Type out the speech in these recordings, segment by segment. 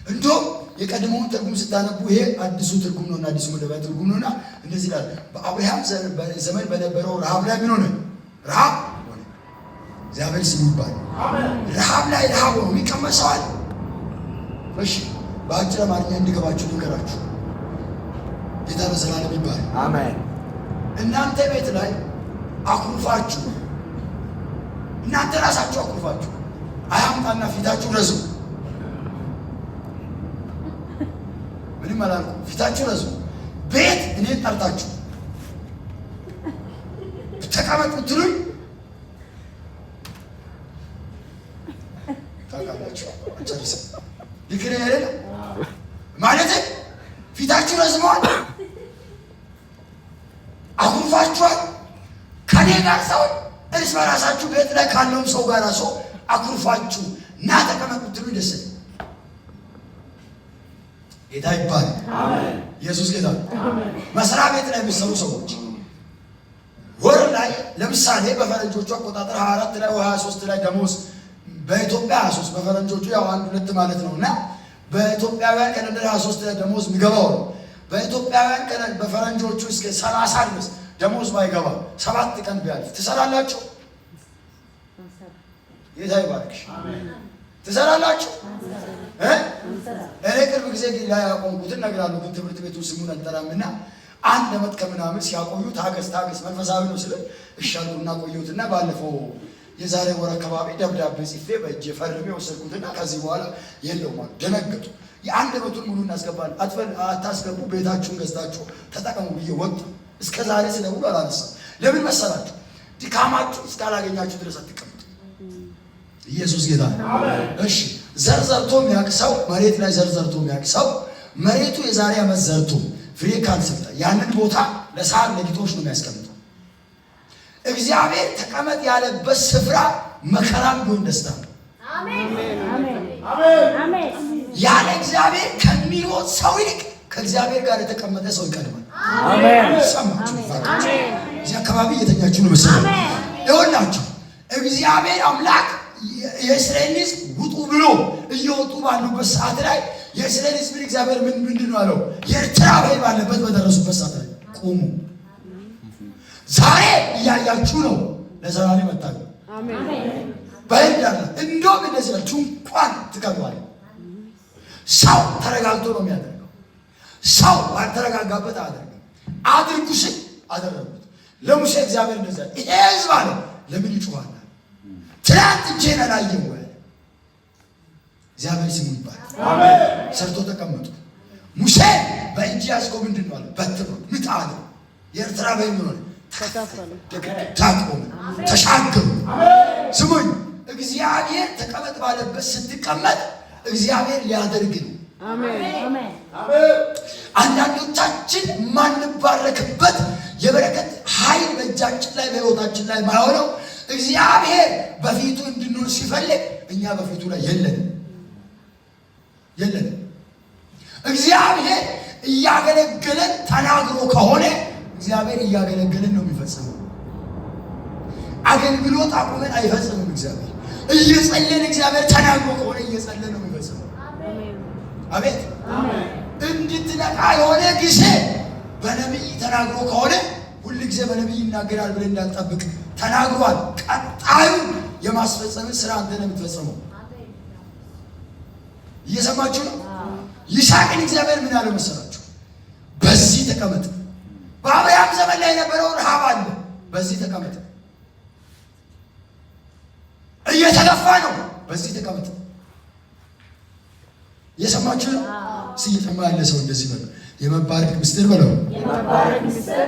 እንደውም የቀድሞውን ትርጉም ስታነቡ ይሄ አዲሱ ትርጉም ነውና አዲሱ መደበኛ ትርጉም ነውና እንደዚህ ይላል። በአብርሃም ዘመን በነበረው ረሃብ ላይ ምን ሆነ? ረሃብ ሆነ። እግዚአብሔር ስሙ ይባላል። ረሃብ ላይ ረሃብ ሆኖ ይቀመሰዋል። እሺ በአጭር አማርኛ እንዲገባችሁ ልንገራችሁ። ጌታ ለዘላለም ይባላል። አሜን። እናንተ ቤት ላይ አኩርፋችሁ እናንተ ራሳችሁ አኩርፋችሁ አያምጣና ፊታችሁ ረዝሙ። ምንም አላልኩም። ፊታችሁ ረዝሙ። ቤት እኔን ጠርታችሁ ተቀመጡ ትሉኝ ታውቃላችሁ። ጨርሰ ይክሬ አይደለ ማለት ፊታችሁ ረዝመዋል፣ አኩርፋችኋል። ከኔ ጋር ሰው እርስ በራሳችሁ ቤት ላይ ካለውም ሰው ጋር ሰው አኩርፋችሁ እና ተቀመጡ ትሉኝ ደስ ጌታ ይባላል። አሜን። ኢየሱስ ጌታ። አሜን። መስሪያ ቤት ላይ የሚሰሩ ሰዎች ወር ላይ ለምሳሌ በፈረንጆቹ አቆጣጠር 24 ላይ ወይ 23 ላይ ደሞዝ በኢትዮጵያ 23 በፈረንጆቹ ያው 1-2 ማለት ነውና በኢትዮጵያውያን ካሌንደር 23 ላይ ደሞዝ የሚገባው ነው። በኢትዮጵያውያን ካሌንደር በፈረንጆቹ እስከ 30 ድረስ ደሞዝ ባይገባ 7 ቀን ቢያልፍ ትሰራላችሁ? ጌታ ይባርክሽ። አሜን። ትሰራላችሁ? እኔ ቅርብ ጊዜ ላይ ያቆምኩትን እነግራለሁ፣ ግን ትምህርት ቤቱ ስሙን አልጠራምና 1 ዓመት ከምናምን ሲያቆዩ ታገስ መንፈሳዊ ነው ስለ እሻሉና ቆዩትና ባለፈው የዛሬ ወር አካባቢ ደብዳቤ ጽፌ በእጄ ፈርሜ ወሰድኩትና ከዚህ በኋላ የለውም ማለት ደነገጡ። የ1 ዓመቱን ሙሉ እናስገባለን አታስገቡ ቤታችሁን ገዝታችሁ ተጠቀሙ ብዬ ወጡ። እስከ ዛሬ ስለሙሉ አላነሳም። ለምን መሰላችሁ? ድካማችሁ እስካላገኛችሁ ድረስ አትቀመጡ። ኢየሱስ ጌታ ነው። እሺ ዘርዘርቶ የሚያቅሰው መሬት ላይ ዘርዘርቶ የሚያቅሰው መሬቱ የዛሬ ዓመት ዘርቶ ፍሬ ካልሰጠ ያንን ቦታ ለሳር ለግጦሽ ነው የሚያስቀምጠው። እግዚአብሔር ተቀመጥ ያለበት ስፍራ መከራም ቢሆን ደስታ ነው። አሜን አሜን። ያለ እግዚአብሔር ከሚሮጥ ሰው ይልቅ ከእግዚአብሔር ጋር የተቀመጠ ሰው ይቀድማል። አሜን። ሰማችሁ? አሜን። እዚህ አካባቢ እየተኛችሁ ነው መሰለኝ። ይኸውላችሁ እግዚአብሔር አምላክ የእስራኤል ሕዝብ ውጡ ብሎ እየወጡ ባሉበት ሰዓት ላይ የእስራኤል ሕዝብ እግዚአብሔር ምንድን ነው አለው? የኤርትራ ባሕር ባለበት በደረሱበት ሰዓት ላይ ቆሙ። ዛሬ እያያችሁ ነው። ለዘላለም መጣሉ። አሜን። በእንዳለ እንደውም እንደዚህ ነው። እንኳን ትቀርባለ። ሰው ተረጋግቶ ነው የሚያደርገው። ሰው ባልተረጋጋበት አያደርግም። አድርጉ ሲል አደረጉት። ለሙሴ እግዚአብሔር እንደዛ ይሄ ሕዝብ አለ ለምን ይጮኻል? ትላንት እጄን አላየም ወይ? እግዚአብሔር ስሙ ይባላል። አሜን። ሰርቶ ተቀመጡ። ሙሴ በእጅ ያዝከው ምንድን ነው አለ? በትር ነው። ምጣ አለ። የኤርትራ ባሕር ምን ሆነ? ታቆመ። ተሻገሩ። ስሙኝ፣ እግዚአብሔር ተቀመጥ ባለበት ስትቀመጥ እግዚአብሔር ሊያደርግ ነው። አሜን። አንዳንዶቻችን ማንባረክበት የበረከት ኃይል በእጃችን ላይ በሕይወታችን ላይ ማይሆነው እግዚአብሔር በፊቱ እንድንሆን ሲፈልግ እኛ በፊቱ ላይ የለንም። እግዚአብሔር እያገለገለን ተናግሮ ከሆነ እግዚአብሔር እያገለገለን ነው የሚፈጽመው። አገልግሎት አቁመን አይፈጽምም። እግዚአብሔር እየጸለየን እግዚአብሔር ተናግሮ ከሆነ እየጸለየን ነው የሚፈጽመው። አቤት እንድትነቃ የሆነ ጊዜ በነቢይ ተናግሮ ከሆነ ሁል ጊዜ በነቢይ ይናገራል ብለን እንዳንጠብቅ ተናግሯል። ቀጣዩ የማስፈጸምን ስራ አንተ ነው የምትፈጽመው። እየሰማችሁ ነው? ይስሐቅን እግዚአብሔር ምን ያለው መሰላችሁ? በዚህ ተቀመጥ። በአብርሃም ዘመን ላይ የነበረው ረሃብ አለ። በዚህ ተቀመጥ። እየተገፋ ነው። በዚህ ተቀመጥ። እየሰማችሁ ነው? ሲሰማ ያለ ሰው እንደዚህ በለው፣ የመባረክ ምስጢር በለው።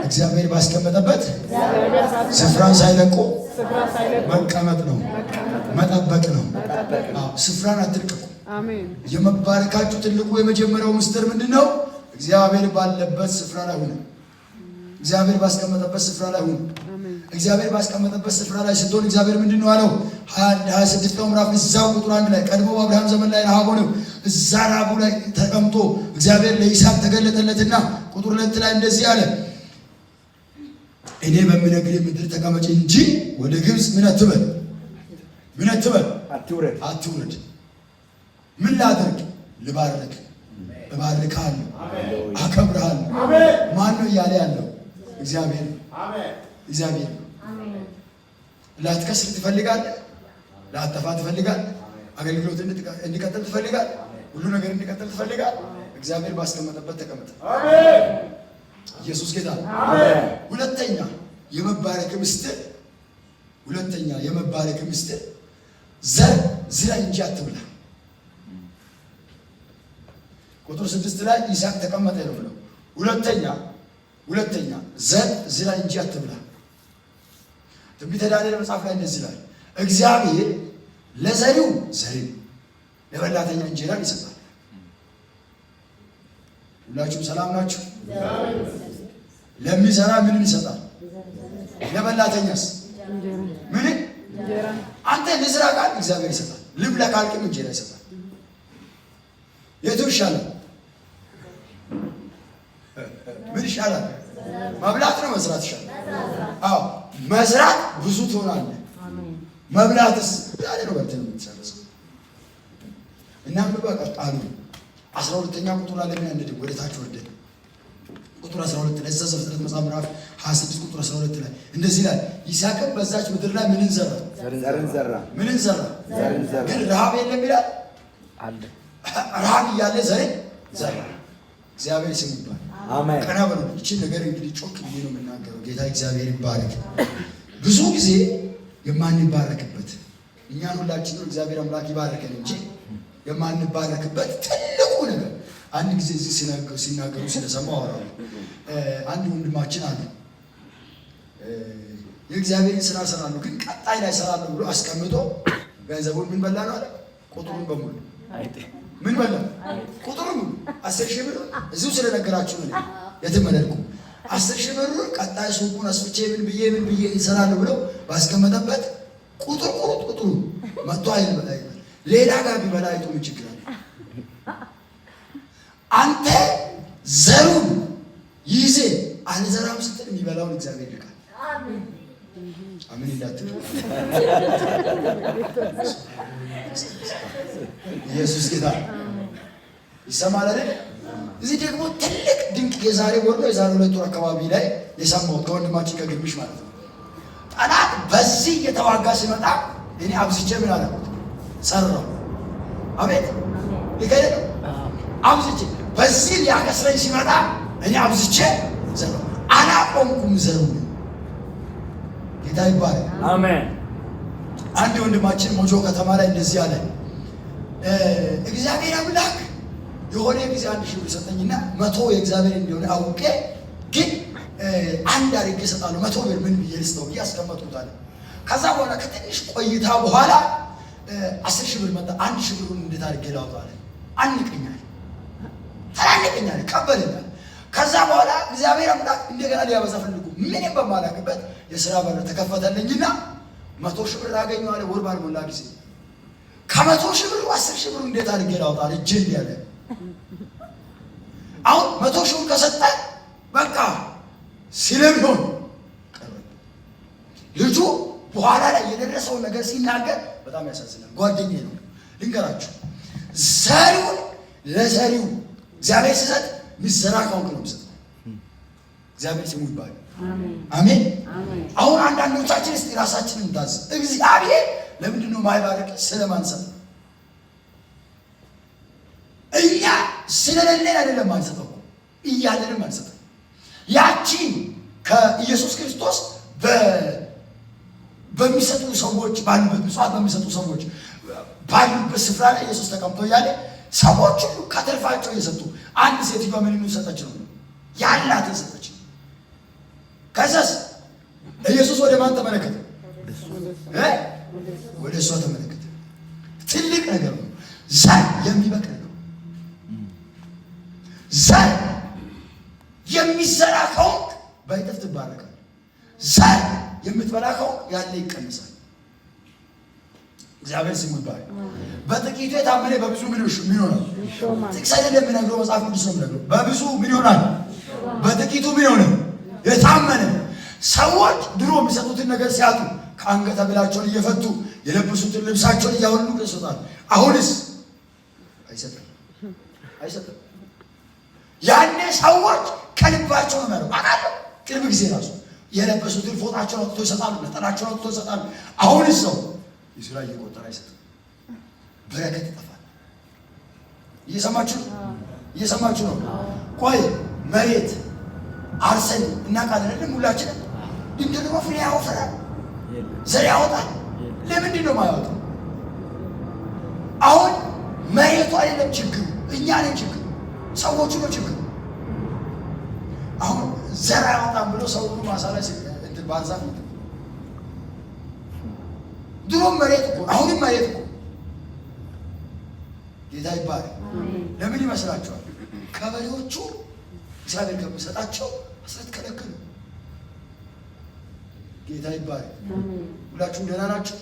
እግዚአብሔር ባስቀመጠበት ስፍራን ሳይለቁ መቀመጥ ነው፣ መጠበቅ ነው። ስፍራን አትልቀቁ። አሜን። የመባረካችሁ ትልቁ የመጀመሪያው ምስጢር ምንድነው? እግዚአብሔር ባለበት ስፍራ ላይ ሁኑ። እግዚአብሔር ባስቀመጠበት ስፍራ ላይ ሁኑ። እግዚአብሔር ባስቀመጠበት ስፍራ ላይ ስትሆን እግዚአብሔር ምንድነው አለው? 26 ምዕራፍ እዛው ቁጥር 1 ላይ ቀድሞ በአብርሃም ዘመን ላይ ረሃብ ሆነ። እዛ ረሃቡ ላይ ተቀምጦ እግዚአብሔር ለይስሐቅ ተገለጠለትና ቁጥር 2 ላይ እንደዚህ አለ፣ እኔ በምነግርህ ምድር ተቀመጭ እንጂ ወደ ግብፅ ምን አትበል፣ አትውረድ። ምን ላድርግ? ልባርክ፣ እባርካለሁ፣ አከብርሃለሁ። ማን ነው እያለ ያለው? እግዚአብሔር። እግዚአብሔር ላትከስር ትፈልጋለህ? ላትጠፋ ትፈልጋለህ? አገልግሎት እንዲቀጥል ትፈልጋለህ? ሁሉ ነገር እንዲቀጥል ትፈልጋለህ? እግዚአብሔር ባስቀመጠበት ተቀመጠ። ኢየሱስ ጌታ። ሁለተኛ የመባረክ ምስጢር ዘር ዝራ እንጂ አትብላ። ቁጥር 6 ላይ ይስሐቅ ተቀመጠ ነው ብለው። ሁለተኛ ዘር ዝራ እንጂ አትብላ። ትንቢተ ዳንኤል መጽሐፍ ላይ እንደዚህ ይላል፣ እግዚአብሔር ለዘሪው ዘሪው ለበላተኛ እንጀራን ይሰጣል። ሁላችሁም ሰላም ናችሁ? ለሚዘራ ምንን ይሰጣል? ለበላተኛስ ምን? አንተ ልዝራ ቃል እግዚአብሔር ይሰጣል። ልብላ ካልክም እንጀራ ይሰጣል። የቱ ይሻላል? ምን ይሻላል? መብላት ነው መስራት ይሻላል? አዎ መስራት ብዙ ትሆናለህ። መብላትስ ዛሬ ነው በልተህ ነው የምትጨርሰው። እና ምን በቀጣሉ 12ኛ ቁጥር ላይ ለምን ወደ ታች ወርደን ቁጥር 12 ላይ ዘፍጥረት መጽሐፍ ምዕራፍ 26 ቁጥር 12 ላይ እንደዚህ ይላል፣ ይስሐቅም በዛች ምድር ላይ ምንን ዘራ? ምንን ዘራ? ግን ረሃብ የለም ይላል አለ። ረሃብ እያለ ዘርን ዘራ። እግዚአብሔር ስም ይባል። አሜን። ቀና በሉ። እቺ ነገር እንግዲህ ጮክ ብዬ ነው የምናገረው። ጌታ እግዚአብሔር ይባረክ። ብዙ ጊዜ የማንባረክበት እኛን ሁላችንን እግዚአብሔር አምላክ ይባረከን እንጂ የማንባረክበት ትልቁ ነገር አንድ ጊዜ እዚህ ሲናገሩ ስለሰማሁ አወራሁ። አንድ ወንድማችን አለ የእግዚአብሔርን ስራ እሰራለሁ ግን ቀጣይ ላይ እሰራለሁ ብሎ አስቀምጦ ገንዘቡን ምን በላ ነው አለ? ቁጥሩን በሙሉ ምን በላ? ቁጥሩን ሙሉ 10,000 ብር እዚሁ ስለነገራችሁ ነው የተመለልኩ 10,000 ብር ቀጣይ ሱቁን አስፍቼ ምን ብዬ እሰራለሁ ብሎ ባስቀመጠበት ቁጥሩ መጥቶ አይል በላይ ሌላ ጋር ቢበላ አይቶ ምን ችግር አለ? አንተ ዘሩን ይዜ አልዘራም ስትል የሚበላውን እግዚአብሔር ይልካል። አሜን አሜን ይላችሁ። ኢየሱስ ጌታ ይሰማል አይደል? እዚህ ደግሞ ትልቅ ድንቅ የዛሬ 2 ወር አካባቢ ላይ የሰማሁት ከወንድማችን ከግርምሽ ማለት ነው። ጠላት በዚህ እየተዋጋ ሲመጣ እኔ አብዝቼ ምን አደረኩት? ሰራው። አቤት ይከለ አብዝቼ በዚህ ሊያከስረኝ ሲመጣ እኔ አብዝቼ ዘራው። አላቆምኩም ዘሩ። ጌታ ይባረክ። አሜን። አንድ ወንድማችን ሞጆ ከተማ ላይ እንደዚህ አለ፣ እግዚአብሔር አምላክ የሆነ ጊዜ 1,000 ብር ሰጠኝና 100 የእግዚአብሔር እንደሆነ አውቄ ግን አንድ አድርጌ እሰጣለሁ 100 ብር ምን ብዬ ልስጠው ብዬ አስቀመጥኩት አለ። ከዛ በኋላ ከትንሽ ቆይታ በኋላ 10,000 ብር መጣ። 1,000 ብሩን እንዴት አድርጌ ላውጣው አለ። አንቀኛል ቀበለኛል። ከዛ በኋላ እግዚአብሔር አምላክ እንደገና ሊያበዛ ፈልጉ ምንም በማላውቅበት የሥራ በር ተከፈተልኝና 100,000 ብር አገኘሁ አለ። ወር ባልሞላ ጊዜ ከ100,000 ብር 10,000 ብር እንዴት አድርጌ ላውጣው አለ። እጅ ያለ አሁን 100,000 ብር ከሰጠ በቃ ሲለምኖን ልጁ በኋላ ላይ የደረሰውን ነገር ሲናገር በጣም ያሳዝናል። ጓደኛዬ ነው ልንገራችሁ። ዘሪውን ለዘሪው እግዚአብሔር ሲሰጥ ሚዘራ ከሆንክ ነው የሚሰጠው። እግዚአብሔር ስሙ ይባል። አሜን። አሁን አንዳንዶቻችን እስቲ ራሳችንን እንዳዝ እግዚአብሔር ለምንድን ነው የማይባርክ? ስለማንሰጥ እኛ ስለሌለን አይደለም ማንሰጠው፣ እያለንም አንሰጠው። ያቺ ከኢየሱስ ክርስቶስ በሚሰጡ ሰዎች ባሉበት ምጽዋት በሚሰጡ ሰዎች ባሉበት ስፍራ ላይ ኢየሱስ ተቀምጦ እያለ ሰዎች ሁሉ ከተርፋቸው እየሰጡ አንድ ሴትዮዋ ምን ሰጠች ነው ያላትን ሰጠች። ከዛስ ኢየሱስ ወደ ማን ተመለከተ? ወደ እሷ ተመለከተ። ትልቅ ነገር ነው። ዘር የሚበቅል ነው። ዘር የሚዘራ ከሆንክ በእጥፍ ትባረካለህ። ዘር የምትበላ ከሆንክ ያለ ይቀንሳል። እግዚአብሔር ስሙ ይባረክ። በጥቂቱ የታመነ በብዙ ምን ይሆናል? ጥቅስ አይደለም የምነግረው መጽሐፍ ቅዱስ ነው የምነግረው። በብዙ ምን ይሆናል? በጥቂቱ ምን ይሆናል? የታመነ። ሰዎች ድሮ የሚሰጡትን ነገር ሲያጡ ከአንገተ ብላቸውን እየፈቱ የለበሱትን ልብሳቸውን እያወለቁ ይሰጣሉ። አሁንስ አይሰጥም። አይሰጥም። ያኔ ሰዎች ከልባቸው ነው ማለት አቃለው። ቅርብ ጊዜ ራሱ የለበሱትን ፎጣቸውን አውጥቶ ይሰጣሉ፣ ነጠላቸውን አውጥቶ ይሰጣሉ። አሁን ሰው ይስራ እየቆጠረ አይሰጥም። በረከት ይጠፋል። እየሰማችሁ ነው? ቆይ መሬት አርሰን እናቃለን ሁላችንም። ድንገት ፍሬ ያወጣል፣ ዘር ያወጣል። ለምንድን ነው የማያወጣው? አሁን መሬቱ አይደለም ችግሩ፣ እኛ ነን ችግሩ፣ ሰዎቹ ነው ችግሩ። አሁን ዘር አያወጣም ብሎ ሰው ሁሉ ማሳ ላይ እንትን ባንዛፍ ነው። ድሮም መሬት እኮ አሁንም መሬት እኮ። ጌታ ይባላል። ለምን ይመስላችኋል? ከበሬዎቹ እግዚአብሔር ከሚሰጣቸው አስራት ከለከሉ። ጌታ ይባላል። ሁላችሁም ደህና ናችሁ?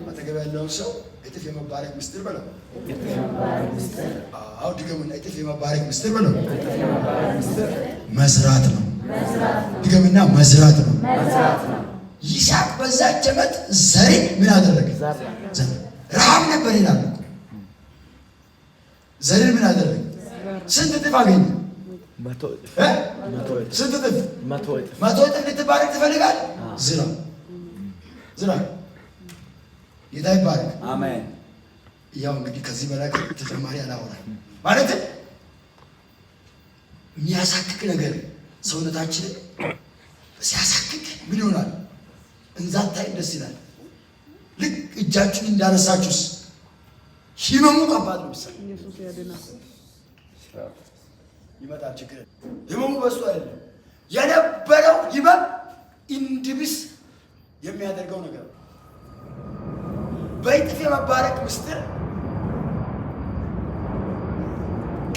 አጠገብ ያለውን ሰው እጥፍ የመባረክ ምስጢር በለው። አዎ ድገሙና፣ እጥፍ የመባረክ ምስጢር በለው። መዝራት ነው። ድገምና፣ መዝራት ነው። ይስሐቅ በዛች ዓመት ዘርን ምን አደረገ? ረሃብ ነበር ይላል። ዘርን ምን አደረገ? ስንት እጥፍ አገኘ? ስንት እጥፍ? መቶ እጥፍ ልትባረክ ትፈልጋለህ? ዝራ። ጌታ ይባረክ። አሜን። ያው እንግዲህ ከዚህ በላይ ተጨማሪ አላወራም። ማለት የሚያሳክክ ነገር ሰውነታችንን ሲያሳክክ ምን ይሆናል? እንዛታይ ደስ ይላል። ልክ እጃችሁን እንዳነሳችሁስ ህመሙ ከባድ ነው። ኢየሱስ ያድናል። ይመጣል ችግር። ህመሙ በሱ አይደለም የነበረው ህመም እንዲብስ የሚያደርገው ነገር ነው። በእጥፍ የመባረክ ምስጢር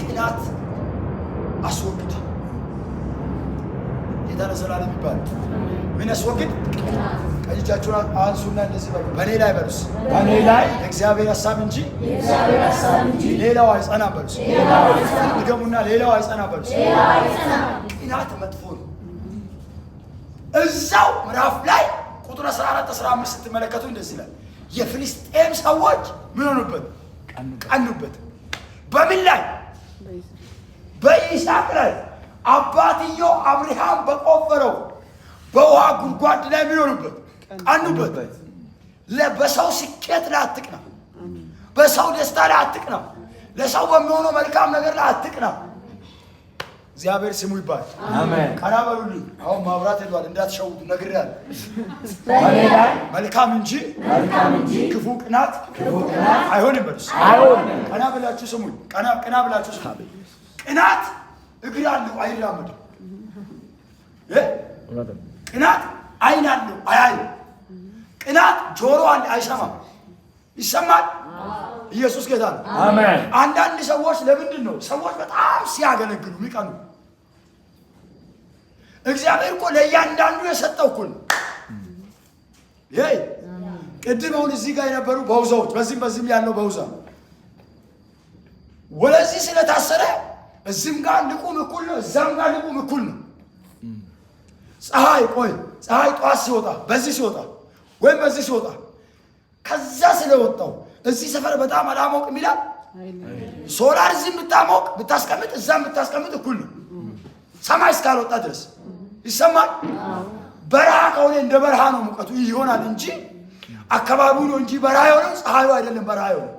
ቅናት አስወግድ። ጌታ ለዘላለም ይባል። ምን አስወግድ? ቀኛችሁን አንሱና እንደዚህ በሉ። በእኔ ላይ በሉስ። በእኔ ላይ የእግዚአብሔር ሐሳብ እንጂ ሌላው አይጸናም በሉስ። ድገሙና፣ ሌላው አይጸናም በሉስ። ቅናት መጥፎ ነው። እዛው ምዕራፍ ላይ ቁጥር 14 15 ስትመለከቱ እንደዚህ ይላል። የፍልስጤም ሰዎች ምን ሆኑበት? ቀኑበት። በምን ላይ? በይስሐቅ ላይ። አባትየው አብርሃም በቆፈረው በውሃ ጉድጓድ ላይ ምን ሆኑበት? ቀኑበት። በሰው ስኬት ላይ አትቅና፣ በሰው ደስታ ላይ አትቅና፣ ለሰው በሚሆነው መልካም ነገር ላይ አትቅና። እግዚአብሔር ስሙ ይባላል። አሜን። ቀና በሉልኝ። አሁን ማብራት ሄዷል፣ እንዳትሸውዱ ነግሬያለሁ። በእኔ ላይ መልካም እንጂ ክፉ ቅናት አይሆንም በሉስ። ቀና ብላችሁ ስሙኝ። ቀና ብላችሁ ስሙኝ። ቅናት እግር አለው አይራመድም። ቅናት አይን አለው አያይም። ቅናት ጆሮ አለ አይሰማም። ይሰማል። ኢየሱስ ጌታ ነው። አሜን። አንዳንድ ሰዎች ለምንድን ነው ሰዎች በጣም ሲያገለግሉ የሚቀኑ? እግዚአብሔር እኮ ለእያንዳንዱ የሰጠው እኮ ነው። ይሄ ቅድም አሁን እዚህ ጋር የነበሩ በውዛዎች በዚህም ያለው በውዛ ወለዚህ ስለታሰረ እዚህም ጋር ልቁም እኩል ነው፣ እዛም ጋር ልቁም እኩል ነው። ፀሐይ ጠዋት ሲወጣ በዚህ ሲወጣ ወይም በዚህ ሲወጣ ከዛ ስለወጣው እዚህ ሰፈር በጣም አላሞቅ የሚላል ሶላር እዚህም ብታሞቅ ብታስቀምጥ እዛም ብታስቀምጥ እኩል ነው፣ ሰማይ እስካልወጣ ድረስ ይሰማል። በረሃ ከሆነ እንደ በረሃ ነው ሙቀቱ ይሆናል እንጂ አካባቢው ነው እንጂ በረሃ የሆነው ፀሐዩ አይደለም። በረሃ የሆነው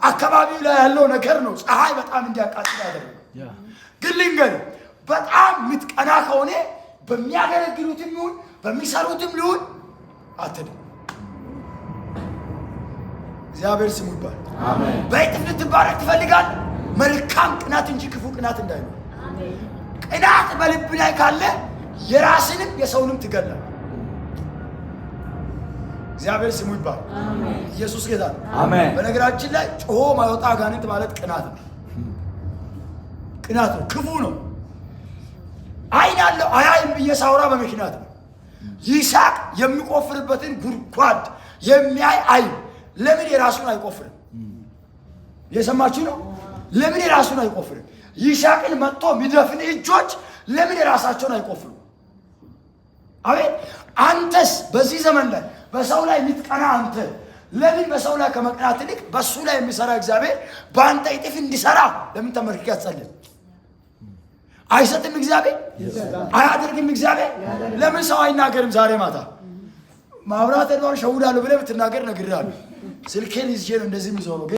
አካባቢው ላይ ያለው ነገር ነው ፀሐይ በጣም እንዲያቃጥል ያደረገው። ግን ልንገርህ፣ በጣም ምትቀና ከሆነ በሚያገለግሉትም ይሁን በሚሰሩትም ሊሆን አትድም። እግዚአብሔር ስሙ ይባል። አሜን። በእጥፍ ልትባረክ ትፈልጋለህ? መልካም ቅናት እንጂ ክፉ ቅናት እንዳይኖር። ቅናት በልብ ላይ ካለ የራስንም የሰውንም ትገላለህ። እግዚአብሔር ስሙ ይባል። አሜን። ኢየሱስ ጌታ ነው። አሜን። በነገራችን ላይ ጮሆ ማይወጣ አጋንንት ማለት ቅናት ነው። ቅናት ነው፣ ክፉ ነው። አይን አለው አያይም ብዬ ሳውራ በምክንያት ነው። ይስሐቅ የሚቆፍርበትን ጉድጓድ የሚያይ አይን ለምን የራሱን አይቆፍርም? የሰማችሁ ነው። ለምን የራሱን አይቆፍርም? ይስሐቅን መጥቶ የሚደፍን እጆች ለምን የራሳቸውን አይቆፍሩም? አቤት! አንተስ በዚህ ዘመን ላይ በሰው ላይ የምትቀና አንተ ለምን በሰው ላይ ከመቅናት ይልቅ በሱ ላይ የሚሰራ እግዚአብሔር በአንተ እጥፍ እንዲሰራ ለምን ተመልክተህ አትጸልይም? አይሰጥም እግዚአብሔር? አያደርግም እግዚአብሔር? ለምን ሰው አይናገርም? ዛሬ ማታ ማብራት ነው ሸውዳለሁ ብለህ ብትናገር ነግሬሃለሁ። ስልኬን ይዤ ነው እንደዚህ የሚዞረው።